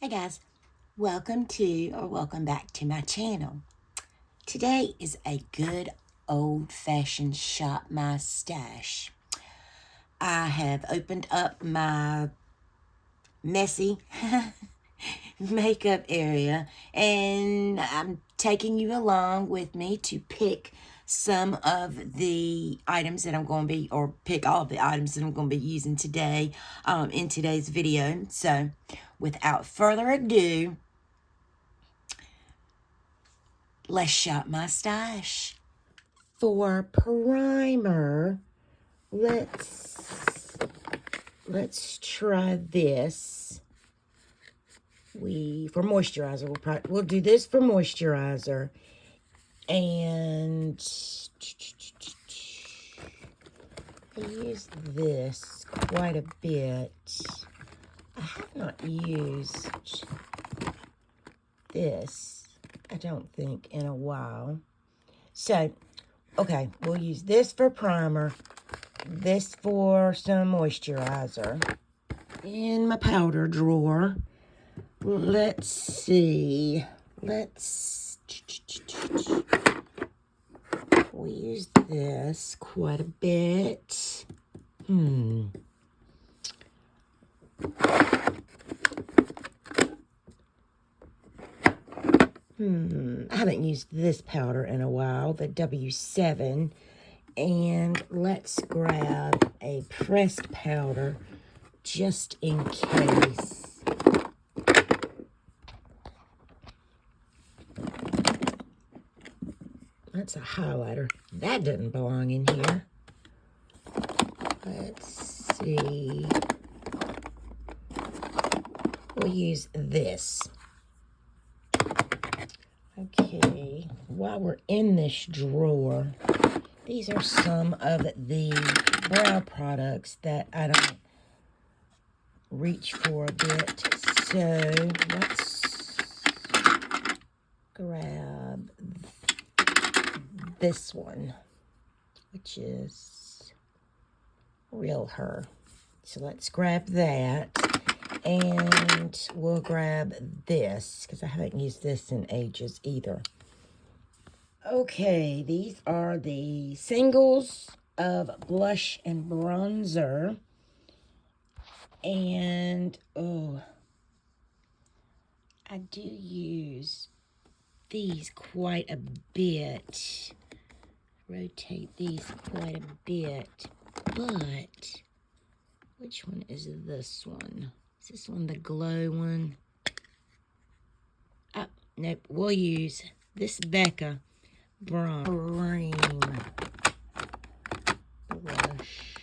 Hi guys, welcome back to my channel. Today is a good old-fashioned shop my stash. I have opened up my messy makeup area and I'm taking you along with me to pick some of the items that I'm going to be, or pick all of the items that I'm going to be using today in today's video. So without further ado, let's shop my stash. For primer, let's try this. For moisturizer, we'll do this for moisturizer. And I use this quite a bit. I have not used this, I don't think, in a while. So, okay, we'll use this for primer, this for some moisturizer. In my powder drawer, let's see, we use this quite a bit. I haven't used this powder in a while, the W7. And let's grab a pressed powder just in case. That's a highlighter. That doesn't belong in here. Let's see. We'll use this. Okay, while we're in this drawer, these are some of the brow products that I don't reach for a bit. So let's grab this one, which is Real Her. So let's grab that. And we'll grab this, because I haven't used this in ages either. Okay, these are the singles of blush and bronzer. And, oh, I do use these quite a bit. Rotate these quite a bit. But, which one is this one? Is this one the glow one? Oh, nope. We'll use this Becca Cream blush.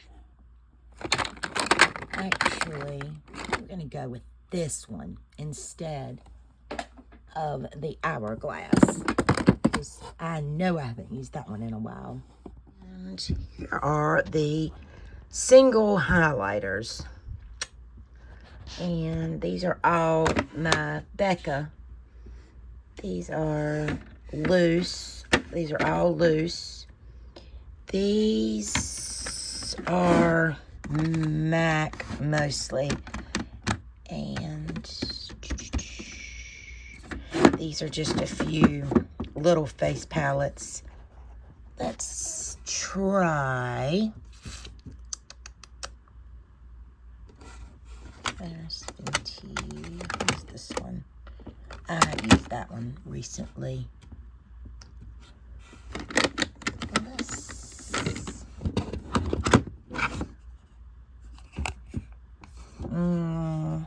Actually, we're going to go with this one instead of the Hourglass, because I know I haven't used that one in a while. And here are the single highlighters. And these are all my Becca. These are loose. These are all loose. These are MAC mostly. And these are just a few little face palettes. Let's try Airspun. Who's this one? I've used that one recently.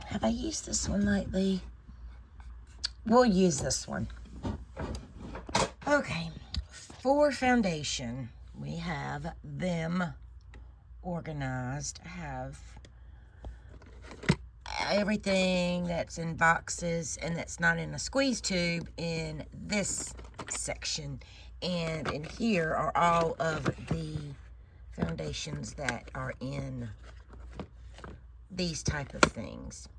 Have I used this one lately? We'll use this one. Okay, for foundation, we have them organized. I have everything that's in boxes and that's not in a squeeze tube in this section, and in here are all of the foundations that are in these type of things.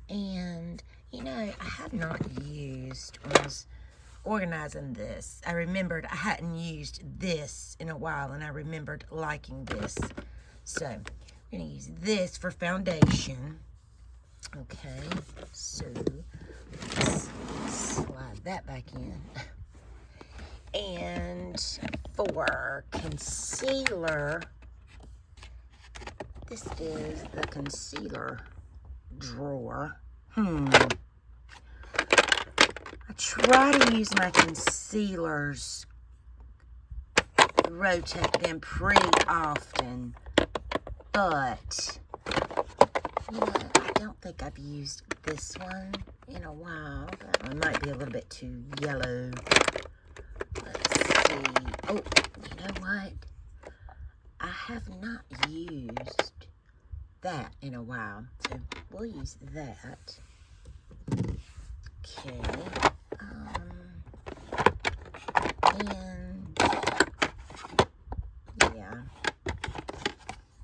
And you know, I have not used, when I was organizing this, I remembered I hadn't used this in a while, and I remembered liking this. So I'm going to use this for foundation. Okay, so let's slide that back in. And for concealer, this is the concealer drawer. I try to use my concealers, rotate them pretty often, but you know, I don't think I've used this one in a while. That one might be a little bit too yellow. Let's see. Oh, you know what? I have not used that in a while, so we'll use that. Okay. And yeah.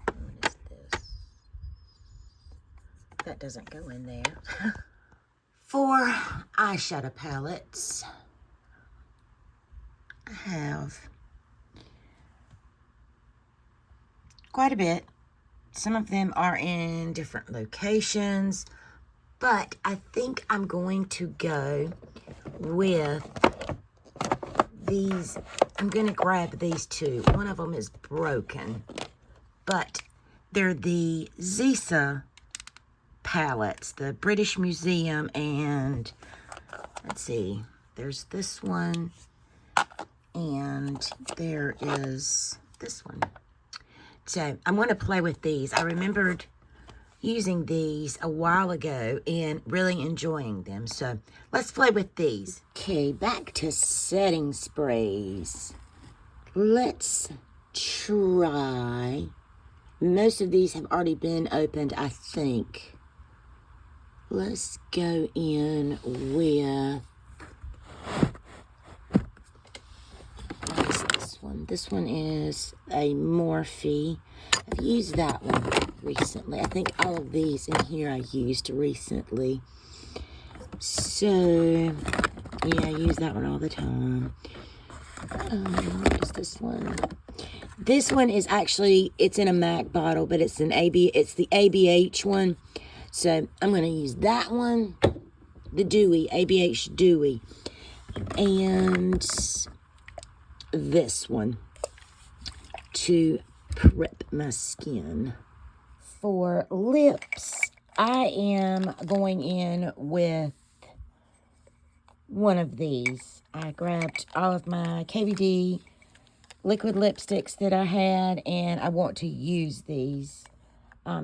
What is this? That doesn't go in there. For eyeshadow palettes, I have quite a bit. Some of them are in different locations, but I think I'm going to go with these. I'm going to grab these two. One of them is broken, but they're the Zisa palettes, the British Museum, and let's see, there's this one, and there is this one. So I'm going to play with these. I remembered using these a while ago and really enjoying them. So let's play with these. Okay, back to setting sprays. Let's try. Most of these have already been opened, I think. Let's go in with, what is this one? This one is a Morphe. I've used that one recently. I think all of these in here I used recently. So, yeah, I use that one all the time. What is this one? This one is actually, it's in a MAC bottle, but it's the ABH one. So I'm going to use that one, the Dewy, ABH Dewy, and this one to prep my skin. For lips, I am going in with one of these. I grabbed all of my KVD liquid lipsticks that I had, and I want to use these.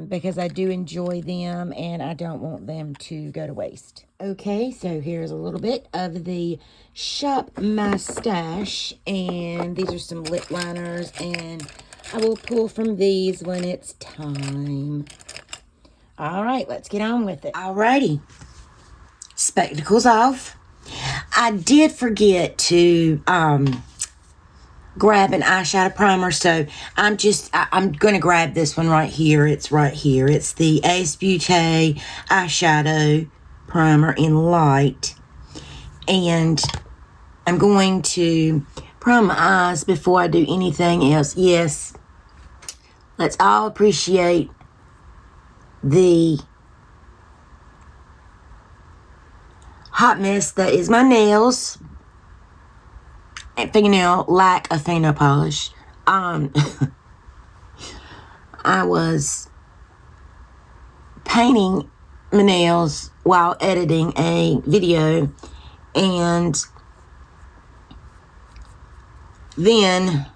Because I do enjoy them and I don't want them to go to waste. Okay, so here's a little bit of the Shop My Stash, and these are some lip liners, and I will pull from these when it's time. All right, let's get on with it. Alrighty, spectacles off. I did forget to grab an eyeshadow primer, so I'm gonna grab this one right here. It's right here. It's the Ace Beauty eyeshadow primer in light, and I'm going to prime my eyes before I do anything else. Yes, let's all appreciate the hot mess that is my nails. Fingernail, lack of fingernail polish. I was painting my nails while editing a video, and then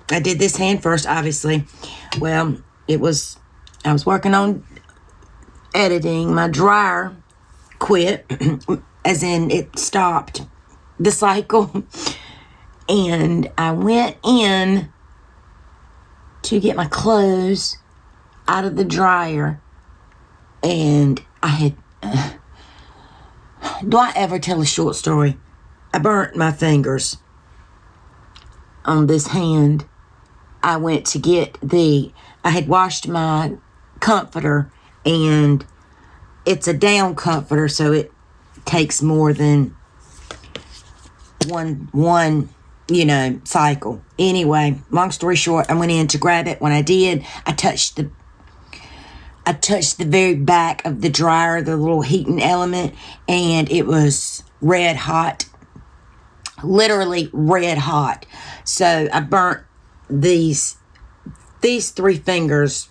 I did this hand first, obviously. Well, I was working on editing. My dryer quit, as in it stopped the cycle, and I went in to get my clothes out of the dryer, and I had do I ever tell a short story? I burnt my fingers on this hand. I went to get I had washed my comforter, and it's a down comforter, so it takes more than one you know, cycle. Anyway, long story short, I went in to grab it. When I did, I touched the very back of the dryer, the little heating element, and it was red hot. Literally red hot. So I burnt these 3 fingers,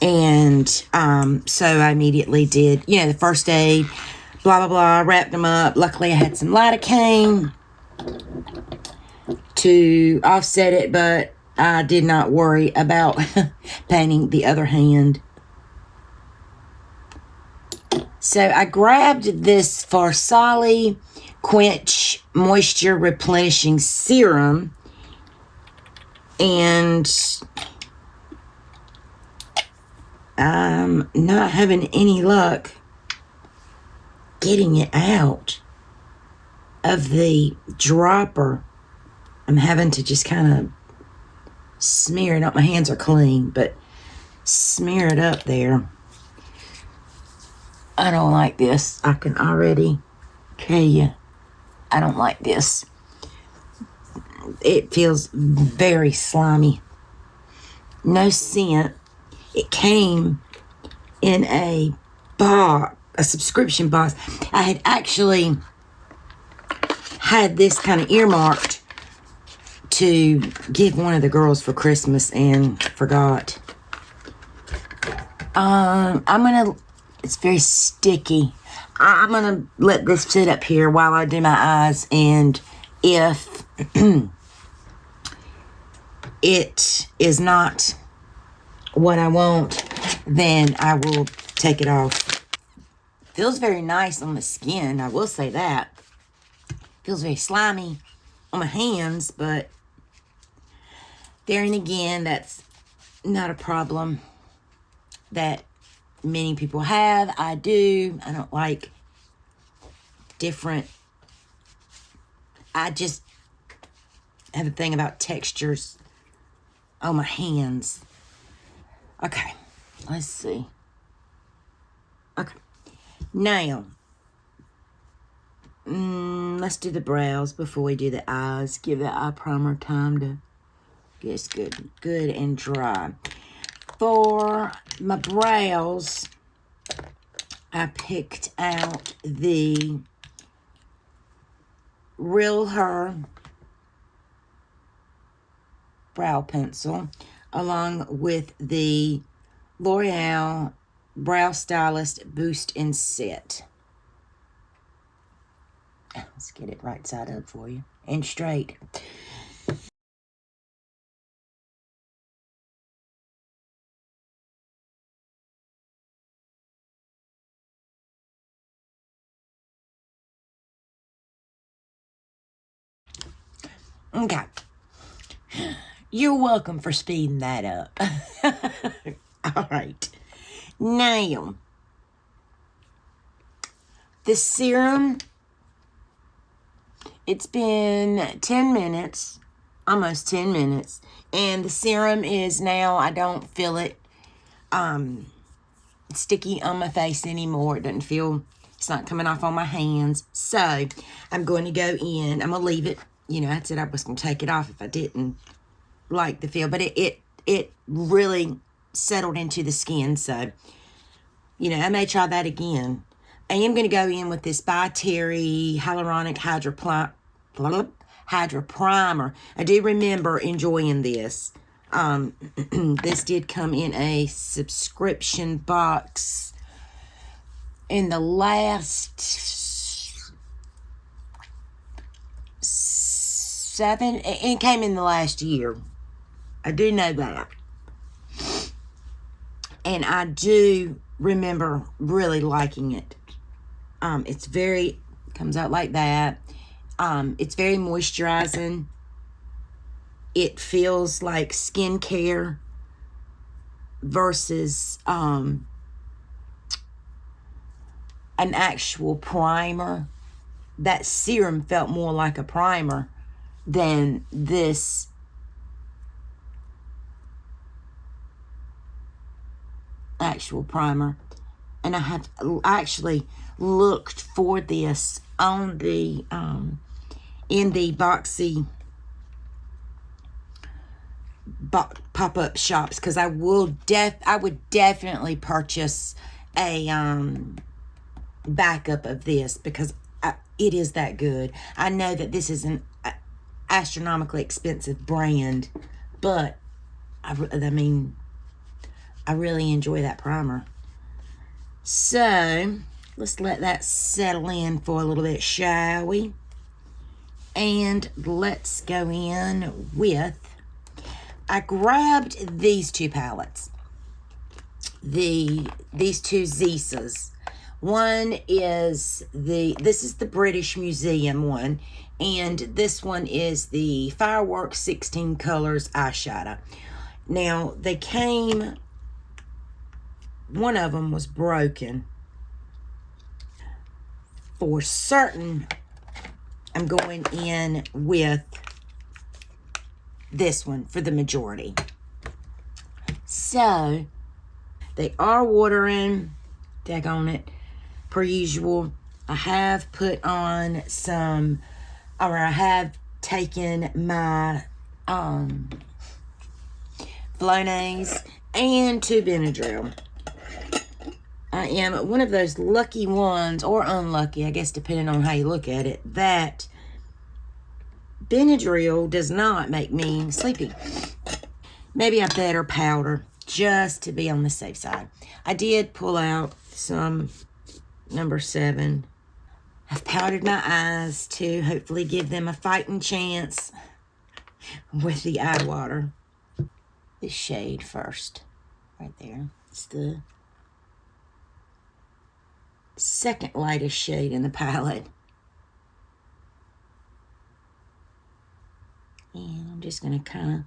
and so I immediately did, you know, the first aid, blah blah blah, wrapped them up. Luckily I had some lidocaine to offset it, but I did not worry about painting the other hand. So I grabbed this Farsali Quench Moisture Replenishing Serum, and I'm not having any luck getting it out of the dropper. I'm having to just kind of smear it up. My hands are clean, but smear it up there. I don't like this. I can already tell you, I don't like this. It feels very slimy. No scent. It came in a box, a subscription box. I had actually had this kind of earmarked to give one of the girls for Christmas and forgot. It's very sticky. I'm gonna let this sit up here while I do my eyes, and if it is not what I want, then I will take it off. Feels very nice on the skin, I will say that. Feels very slimy on my hands, but there and again, that's not a problem that many people have. I do. I don't like different. I just have a thing about textures on my hands. Okay, let's see. Okay, now let's do the brows before we do the eyes. Give the eye primer time to get good and dry. For my brows, I picked out the Real Her brow pencil along with the L'Oreal Brow Stylist Boost and Set. Let's get it right side up for you and straight. Okay. You're welcome for speeding that up. All right. Now, the serum, it's been 10 minutes, almost 10 minutes, and the serum is now, I don't feel it sticky on my face anymore. It doesn't feel, it's not coming off on my hands. So, I'm going to go in, I'm going to leave it. You know, I said I was going to take it off if I didn't like the feel. But it really settled into the skin. So, you know, I may try that again. I am going to go in with this By Terry Hyaluronic Hydra Primer. I do remember enjoying this. This did come in a subscription box in the last... it came in the last year. I do know that. And I do remember really liking it. It's very, comes out like that. It's very moisturizing. It feels like skincare versus an actual primer. That serum felt more like a primer than this actual primer. And I have actually looked for this on the in the boxy pop-up shops, because I would definitely purchase a backup of this, because it is that good. I know that this is an astronomically expensive brand, but I mean, I really enjoy that primer. So let's let that settle in for a little bit, shall we? And let's go in with, I grabbed these two palettes, these two Zisas. One is this is the British Museum one, and this one is the Fireworks 16 Colors Eyeshadow. Now, they came, one of them was broken. For certain, I'm going in with this one for the majority. So, they are watering, daggone it, per usual. I have put on some, or I have taken my Flonase and to Benadryl. I am one of those lucky ones, or unlucky, I guess, depending on how you look at it, that Benadryl does not make me sleepy. Maybe I better powder just to be on the safe side. I did pull out some number 7. I've powdered my eyes to hopefully give them a fighting chance with the eye water. This shade first, right there. It's the second lightest shade in the palette. And I'm just going to kind of,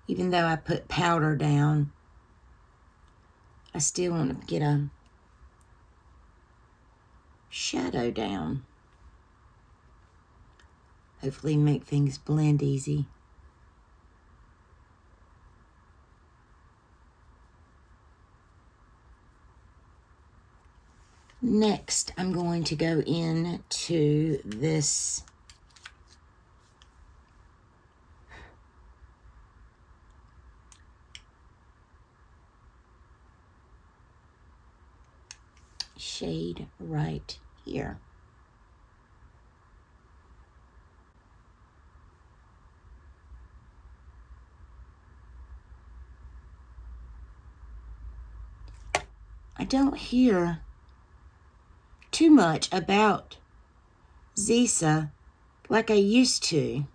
even though I put powder down, I still want to get a shadow down. Hopefully make things blend easy. Next, I'm going to go into this shade right here. I don't hear too much about Zisa like I used to.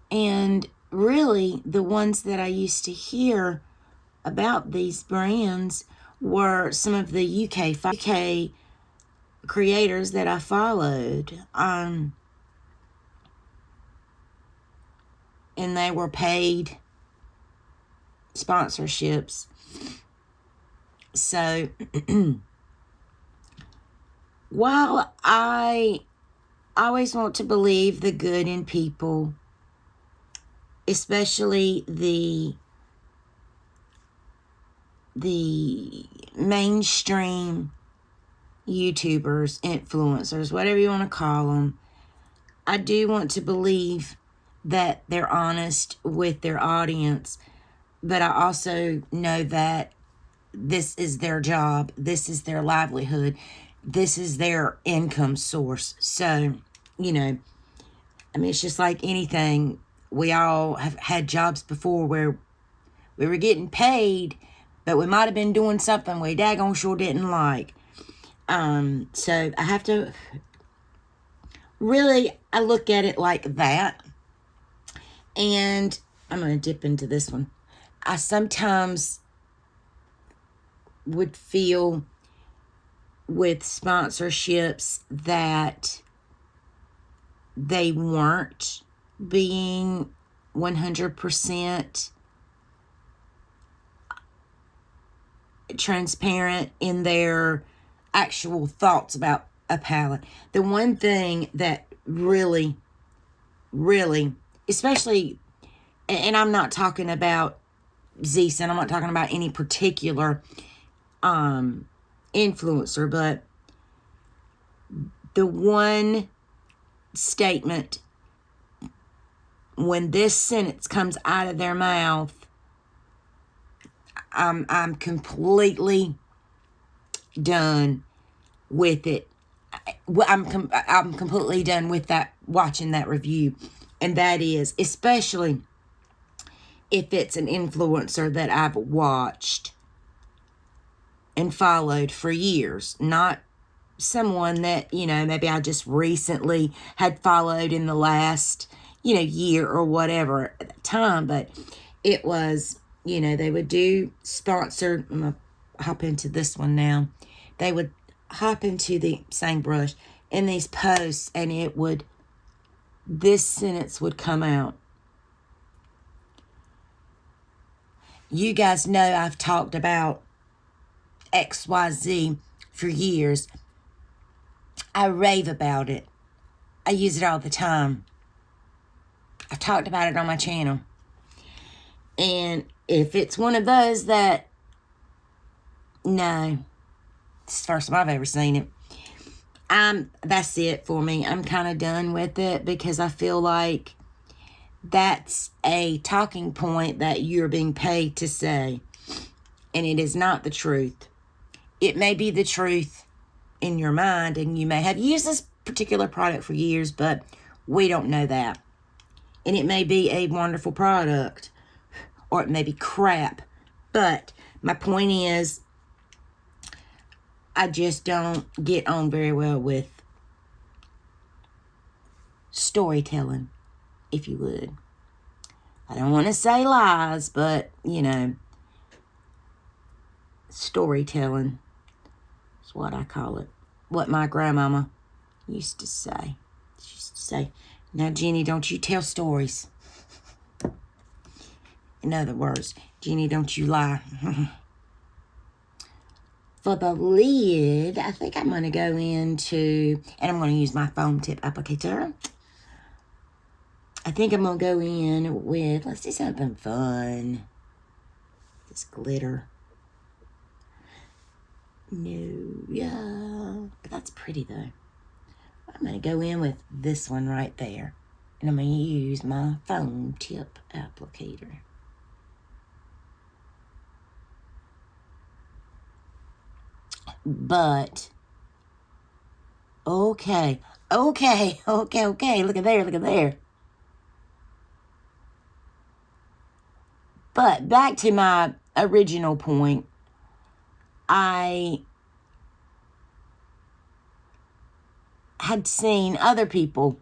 And really, the ones that I used to hear about these brands were some of the UK creators that I followed. And they were paid sponsorships. So, while I always want to believe the good in people, especially the mainstream YouTubers, influencers, whatever you want to call them, I do want to believe that they're honest with their audience, but I also know that this is their job, this is their livelihood, this is their income source. So, you know, I mean, it's just like anything. We all have had jobs before where we were getting paid, but we might have been doing something we daggone sure didn't like. So I have to really, I look at it like that. And I'm going to dip into this one. I sometimes would feel with sponsorships that they weren't being 100% transparent in their actual thoughts about a palette. The one thing that really, especially, and I'm not talking about Zisa, and I'm not talking about any particular influencer, but the one statement, when this sentence comes out of their mouth, I'm completely done with it. I'm completely done with that, watching that review. And that is, especially if it's an influencer that I've watched and followed for years, not someone that, you know, maybe I just recently had followed in the last, you know, year or whatever at the time. But it was, you know, they would do sponsored. I'm going to hop into this one now. They would hop into the same brush in these posts, and it would, this sentence would come out. You guys know I've talked about XYZ for years. I rave about it. I use it all the time. I've talked about it on my channel. And if it's one of those that, no, it's the first time I've ever seen it. That's it for me. I'm kind of done with it, because I feel like that's a talking point that you're being paid to say. And it is not the truth. It may be the truth in your mind, and you may have used this particular product for years, but we don't know that. And it may be a wonderful product, or it may be crap. But my point is, I just don't get on very well with storytelling, if you would. I don't want to say lies, but, you know, storytelling is what I call it. What my grandmama used to say. She used to say, now, Jenny, don't you tell stories. In other words, Jenny, don't you lie. For the lid, I think I'm going to go into, and I'm going to use my foam tip applicator. I think I'm going to go in with, let's do something fun. This glitter. No, yeah, but that's pretty though. I'm going to go in with this one right there. And I'm going to use my foam tip applicator. But, okay, look at there. But back to my original point, I had seen other people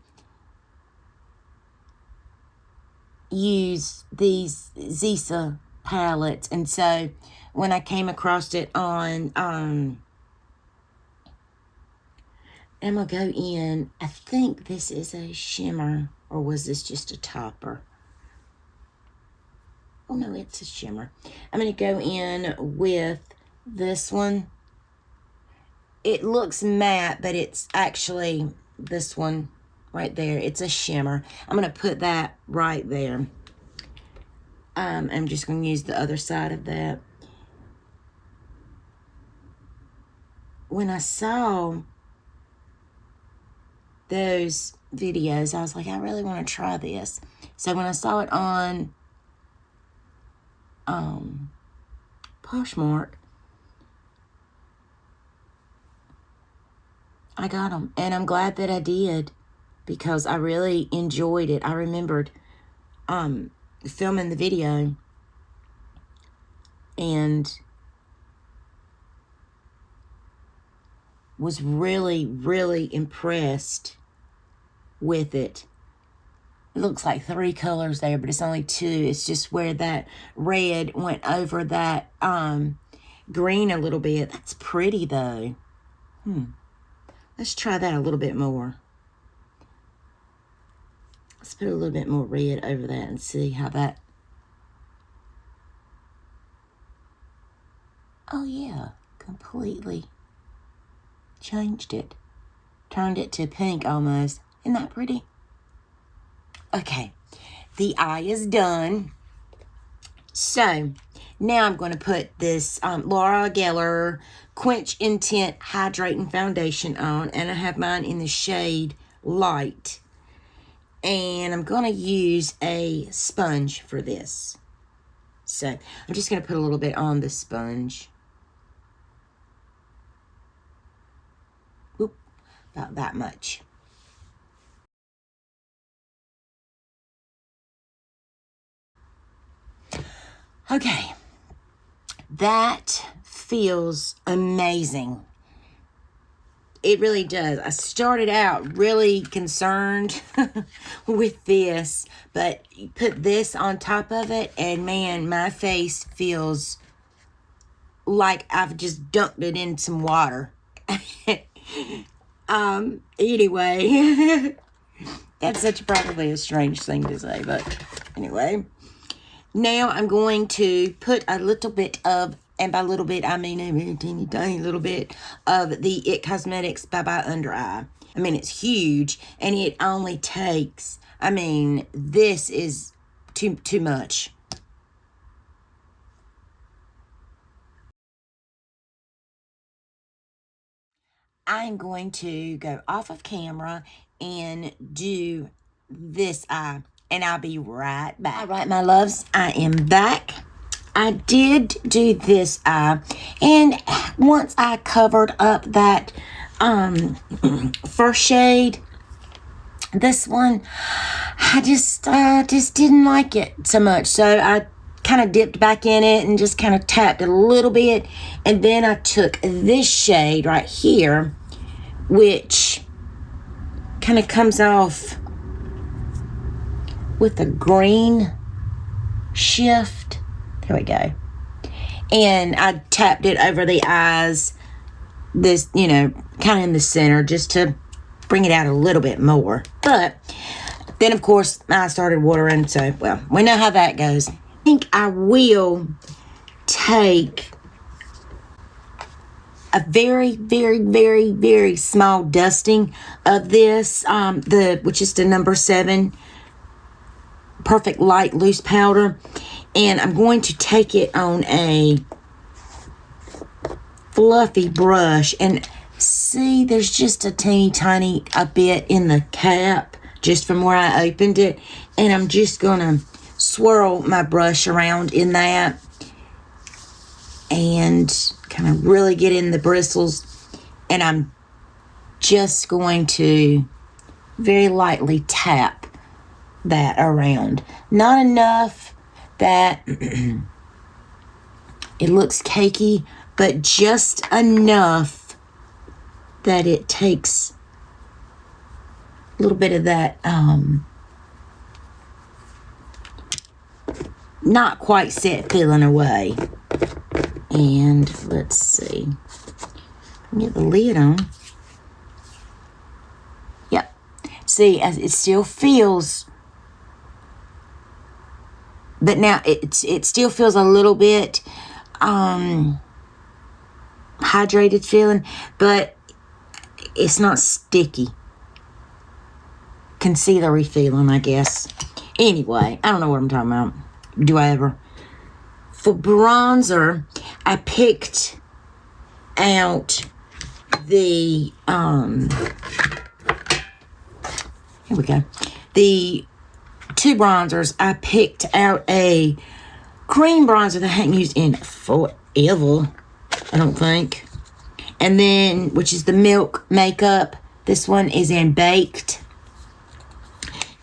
use these Zisa palettes, and so when I came across it on, I'm going to go in, I think this is a shimmer, or was this just a topper? Oh no, it's a shimmer. I'm going to go in with this one. It looks matte, but it's actually this one right there. It's a shimmer. I'm going to put that right there. I'm just going to use the other side of that. When I saw those videos, I was like, I really want to try this. So when I saw it on Poshmark, I got them, and I'm glad that I did, because I really enjoyed it. I remembered filming the video and was really, really impressed with it. It looks like 3 colors there, but it's only 2. It's just where that red went over that green a little bit. That's pretty though. Let's try that a little bit more. Let's put a little bit more red over that and see how that... Oh yeah, completely changed it. Turned it to pink almost. Isn't that pretty? Okay, the eye is done. So, now I'm going to put this Laura Geller Quench Intent Hydrating Foundation on. And I have mine in the shade Light. And I'm going to use a sponge for this. So I'm just going to put a little bit on the sponge. Oop, about that much. Okay, that feels amazing. It really does. I started out really concerned with this, but you put this on top of it, and man, my face feels like I've just dunked it in some water. Anyway, that's probably a strange thing to say, but anyway. Now I'm going to put a little bit of, and by little bit, I mean a very teeny tiny little bit of the IT Cosmetics Bye Bye Under Eye. I mean, it's huge, and it only takes, I mean, this is too much. I'm going to go off of camera and do this eye, and I'll be right back. All right, my loves, I am back. I did do this eye, and once I covered up that first shade, this one, I just didn't like it so much, so I kind of dipped back in it and just kind of tapped it a little bit, and then I took this shade right here, which kind of comes off with a green shift. There we go. And I tapped it over the eyes, this, you know, kind of in the center, just to bring it out a little bit more. But then, of course, I started watering, so, well, we know how that goes. I think I will take a very, very, very, very small dusting of this, which is the number 7 Perfect Light Loose Powder. And I'm going to take it on a fluffy brush. And see, there's just a teeny tiny a bit in the cap, just from where I opened it. And I'm just going to swirl my brush around in that. And kind of really get in the bristles. And I'm just going to very lightly tap that around. Not enough that it looks cakey, but just enough that it takes a little bit of that not quite set feeling away. And let's see, get the lid on. Yep, see, as it still feels, but now it still feels a little bit hydrated feeling, but it's not sticky. Concealery feeling, I guess. Anyway, I don't know what I'm talking about. Do I ever? For bronzer, I picked out the here we go. The 2 bronzers. I picked out a cream bronzer that I hadn't used in forever, I don't think. And then, which is the Milk Makeup. This one is in Baked.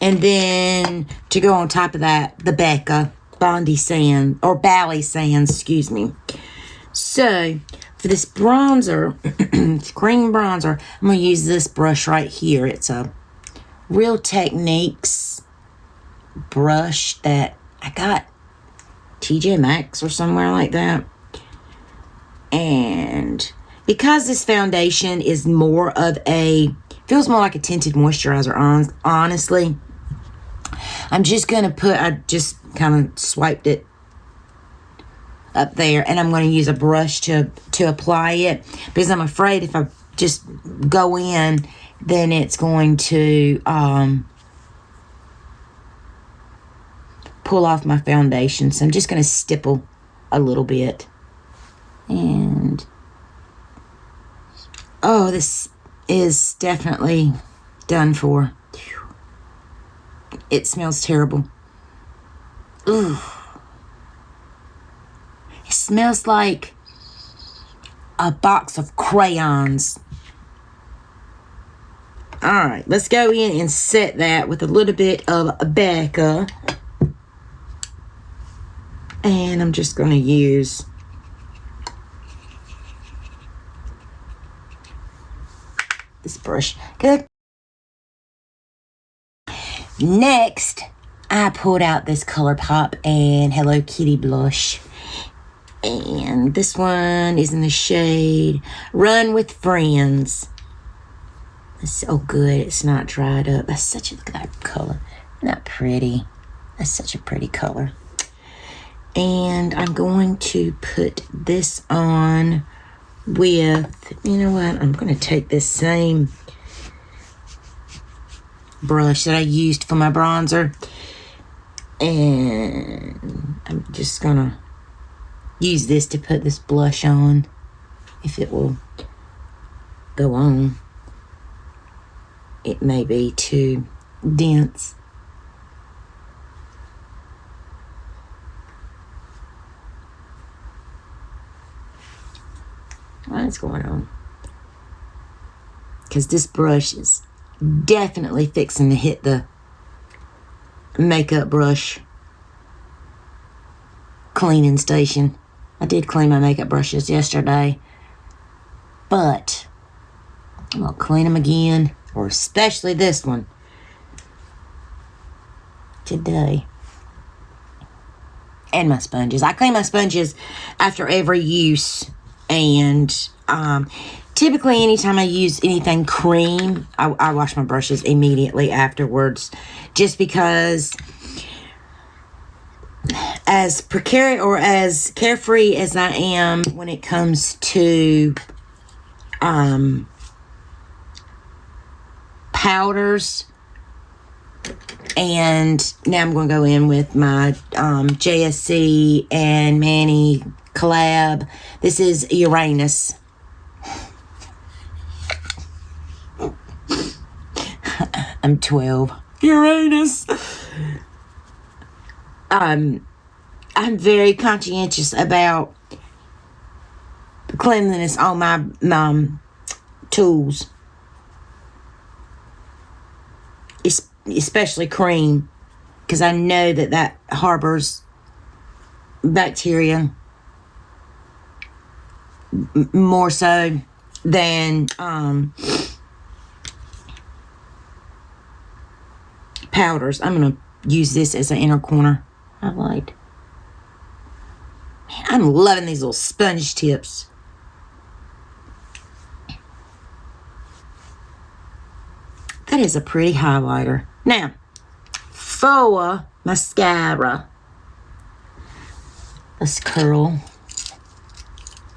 And then, to go on top of that, the Becca Bondi Sand, or Bally Sands, excuse me. So, for this bronzer, cream bronzer, I'm going to use this brush right here. It's a Real Techniques brush that I got TJ Maxx or somewhere like that. And because this foundation is more of feels more like a tinted moisturizer, honestly, I'm just going to I just kind of swiped it up there, and I'm going to use a brush to apply it, because I'm afraid if I just go in, then it's going to pull off my foundation. So I'm just going to stipple a little bit. And oh, this is definitely done for. it smells terrible. Ooh. It smells like a box of crayons. Alright, let's go in and set that with a little bit of Becca. And I'm just going to use this brush. Good. Next, I pulled out this Colourpop and Hello Kitty blush. And this one is in the shade Run with Friends. It's so good. It's not dried up. That's such a good color. Not pretty. That's such a pretty color. And I'm going to put this on with, you know what? I'm going to take this same brush that I used for my bronzer. And I'm just going to use this to put this blush on. If it will go on. It may be too dense. What's going on? Because this brush is definitely fixing to hit the makeup brush cleaning station. I did clean my makeup brushes yesterday, but I'm going to clean them again, or especially this one, today. And my sponges. I clean my sponges after every use. And typically anytime I use anything cream, I wash my brushes immediately afterwards. Just because as precarious or as carefree as I am when it comes to powders, and now I'm going to go in with my JSC and Manny collab. This is Uranus. I'm 12. Uranus. I'm very conscientious about cleanliness on my tools, especially cream, because I know that harbors bacteria more so than powders. I'm going to use this as an inner corner highlight. Man, I'm loving these little sponge tips. That is a pretty highlighter. Now, for mascara, let's curl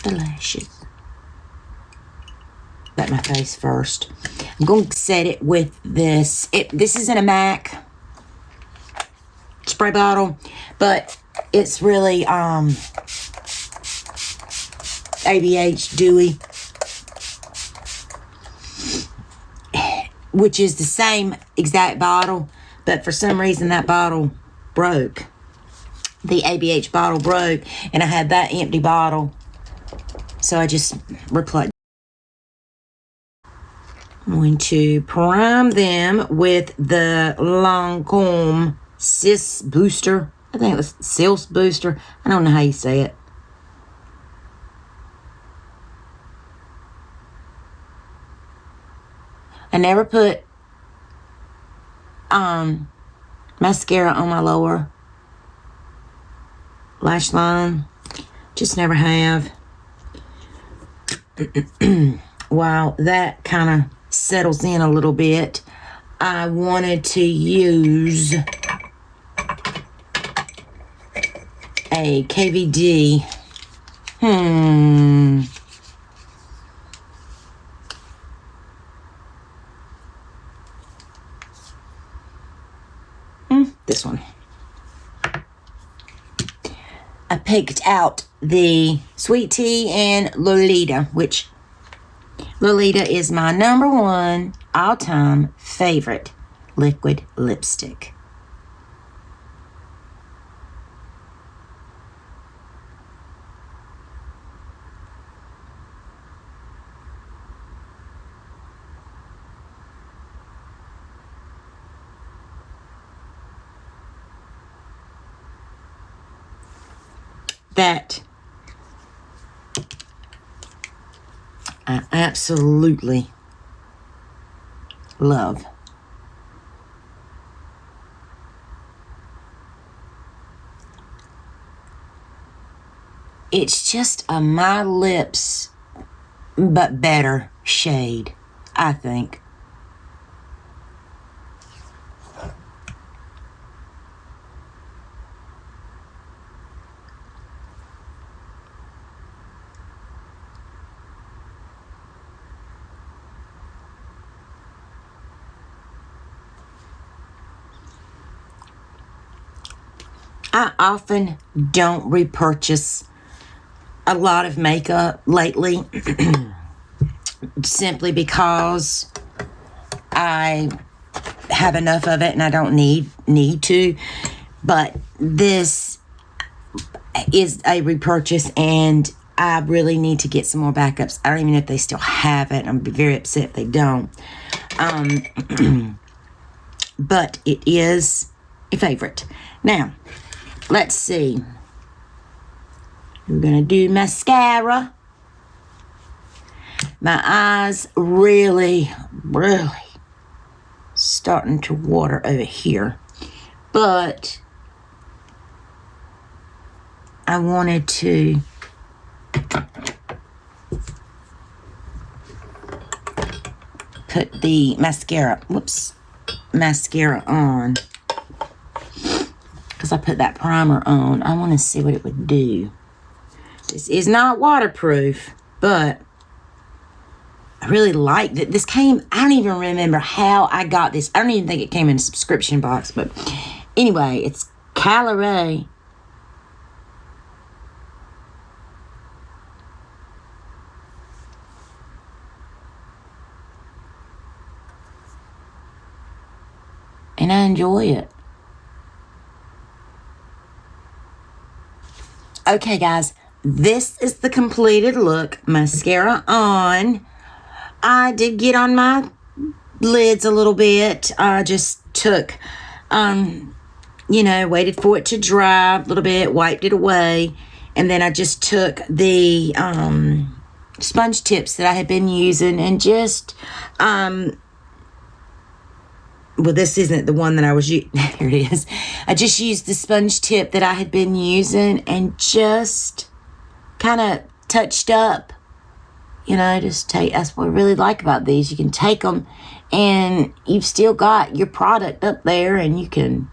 the lashes. At my face first. I'm going to set it with this. This isn't a MAC spray bottle, but it's really ABH Dewy, which is the same exact bottle, but for some reason that bottle broke. The ABH bottle broke, and I had that empty bottle, so I just replaced. I'm going to prime them with the Lancome Sis Booster. I think it was Sis Booster. I don't know how you say it. I never put mascara on my lower lash line. Just never have. While that kind of settles in a little bit, I wanted to use a KVD. This one. I picked out the Sweet Tea and Lolita, which Lolita is my #1 all-time favorite liquid lipstick. that I absolutely love. It's just a My Lips but better shade, I think. I often don't repurchase a lot of makeup lately simply because I have enough of it and I don't need to. But this is a repurchase and I really need to get some more backups. I don't even know if they still have it. I'm very upset if they don't. But it is a favorite. Now, let's see. We're going to do mascara. My eyes really starting to water over here. But I wanted to put the mascara on. Because I put that primer on. I want to see what it would do. This is not waterproof, but I really like that. This came, I don't even remember how I got this. I don't even think it came in a subscription box, but anyway, it's Collabs. And I enjoy it. Okay, guys, this is the completed look. Mascara on. I did get on my lids a little bit. I just took, waited for it to dry a little bit, wiped it away, and then I just took the sponge tips that I had been using and just, well, this isn't the one that I was using. Here it is. I just used the sponge tip that I had been using and just kind of touched up. That's what I really like about these. You can take them and you've still got your product up there and you can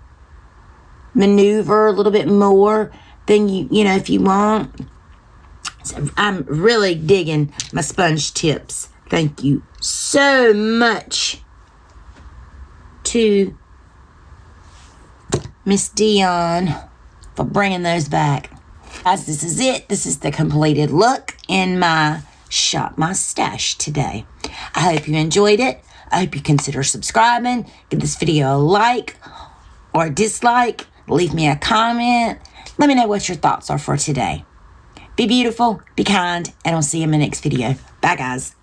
maneuver a little bit more than if you want. So I'm really digging my sponge tips. Thank you so much to Miss Dion for bringing those back. Guys, this is it. This is the completed look in my Shop My Stash today. I hope you enjoyed it. I hope you consider subscribing. Give this video a like or a dislike. Leave me a comment. Let me know what your thoughts are for today. Be beautiful, be kind, and I'll see you in my next video. Bye, guys.